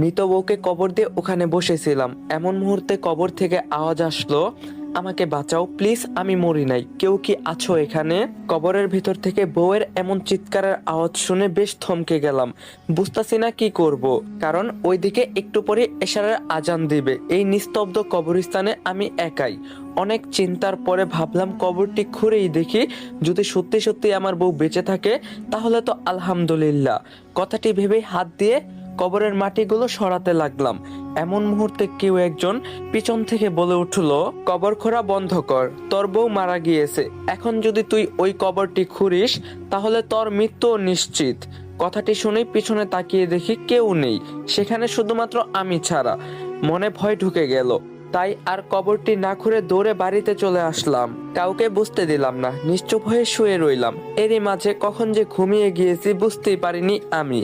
মৃত বউকে কবর দিয়ে ওখানে বসেছিলাম, এমন মুহূর্তে কবর থেকে আওয়াজ আসলো, আমাকে বাঁচাও প্লিজ, আমি মরি নাই, কেউ কি আছো এখানে? কবরের ভিতর থেকে বউয়ের এমন চিৎকারের আওয়াজ শুনে বেশ থমকে গেলাম। বুঝতাছি না কি করব, কারণ ওইদিকে একটু পরে এশারের আজান দিবে। এই নিস্তব্ধ কবরস্থানে আমি একাই। অনেক চিন্তার পরে ভাবলাম কবরটি খুঁড়েই দেখি, যদি সত্যি সত্যি আমার বউ বেঁচে থাকে তাহলে তো আলহামদুলিল্লাহ। কথাটি ভেবেই হাত দিয়ে কবরের মাটিগুলো সরাতে লাগলাম। এমন মুহূর্তে কেউ একজন পিছন থেকে বলে উঠলো, কবর খোঁড়া বন্ধ কর, তোর বউ মারা গিয়েছে, এখন যদি তুই ওই কবরটি খুঁড়িস তাহলে তোর মৃত্যু নিশ্চিত। কথাটি শুনেই পিছনে তাকিয়ে দেখি কেউ নেই, সেখানে শুধুমাত্র আমি ছাড়া। মনে ভয় ঢুকে গেল, তাই আর কবরটি না খুঁড়ে দৌড়ে বাড়িতে চলে আসলাম। কাউকে বুঝতে দিলাম না, নিশ্চুপ হয়ে শুয়ে রইলাম। এরই মাঝে কখন যে ঘুমিয়ে গিয়েছি বুঝতেই পারিনি আমি।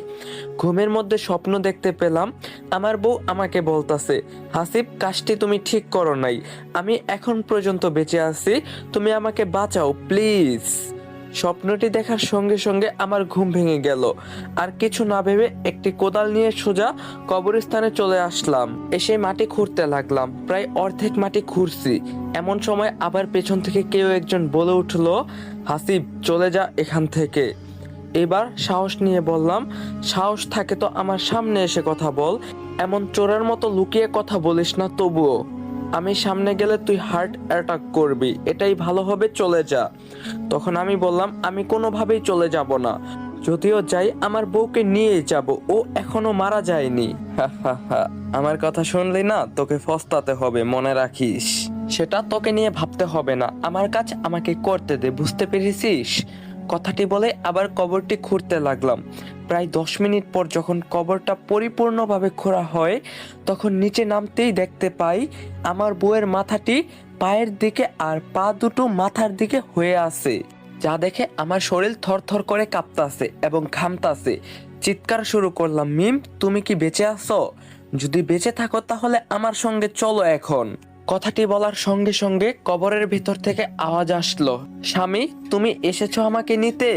ঘুমের মধ্যে স্বপ্ন দেখতে পেলাম, আমার বউ আমাকে বলতাছে, হাসিব কাজটি তুমি ঠিক করো নাই, আমি এখন পর্যন্ত বেঁচে আছি, তুমি আমাকে বাঁচাও প্লিজ। স্বপ্নটি দেখার সঙ্গে সঙ্গে আমার ঘুম ভেঙে গেল। আর কিছু না ভেবে একটি কোদাল নিয়ে সোজা কবরস্থানে চলে আসলাম। এসে মাটি খুঁড়তে লাগলাম, প্রায় অর্ধেক মাটি খুঁড়ছি। এমন সময় আবার পেছন থেকে কেউ একজন বলে উঠলো, হাসিব চলে যা এখান থেকে। এবার সাহস নিয়ে বললাম, সাহস থাকে তো আমার সামনে এসে কথা বল, এমন চোরের মতো লুকিয়ে কথা বলিস না। তবুও আমি সামনে গেলে তুই হার্ট অ্যাটাক করবি, এটাই ভালো হবে, চলে যা। তখন আমি বললাম, আমি কোনোভাবেই চলে যাব না, যদিও যাই আমার বউকে নিয়ে যাব, ও এখনো মারা যায়নি। হা হা হা, আমার কথা শুনলি না, তোকে ফস্তাতে হবে, মনে রাখিস। সেটা তোকে নিয়ে ভাবতে হবে না, আমার কাজ আমাকে করতে দে, বুঝতে পেরেছিস? কথাটি বলে আবার কবরটি খুঁড়তে লাগলাম। প্রায় 10 মিনিট পর যখন কবরটা পরিপূর্ণভাবে খোঁড়া হয়, তখন নিচে নামতেই দেখতে পাই আমার বউয়ের মাথাটি পায়ের দিকে আর পা দুটো মাথার দিকে হয়ে আছে, যা দেখে আমার শরীর থরথর করে কাঁপতাছে এবং ঘামতাছে। চিৎকার শুরু করলাম, মিম তুমি কি বেঁচে আছো? যদি বেঁচে থাকো তাহলে আমার সঙ্গে চলো এখন। কথাটি বলার সঙ্গে সঙ্গে কবরের ভিতর থেকে আওয়াজ আসলো, স্বামী তুমি এসেছো আমাকে নিতে?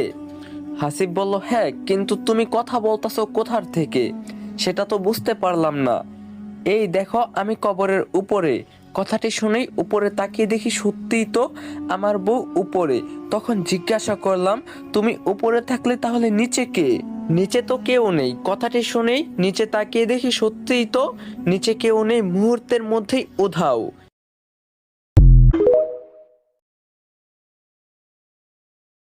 হাসিব বলল, হ্যাঁ, কিন্তু তুমি কথা বলতাছো কোথার থেকে সেটা তো বুঝতে পারলাম না। এই দেখো আমি কবরের উপরে। কথাটি শুনেই উপরে তাকিয়ে দেখি সত্যিই তো আমার বউ উপরে। তখন জিজ্ঞাসা করলাম, তুমি উপরে থাকলে তাহলে নিচে কে? নিচে তো কেউ নেই। কথাটি শুনেই নিচে তাকিয়ে দেখি সত্যিই তো নিচে কেউ নেই, মুহূর্তের মধ্যেই উধাও।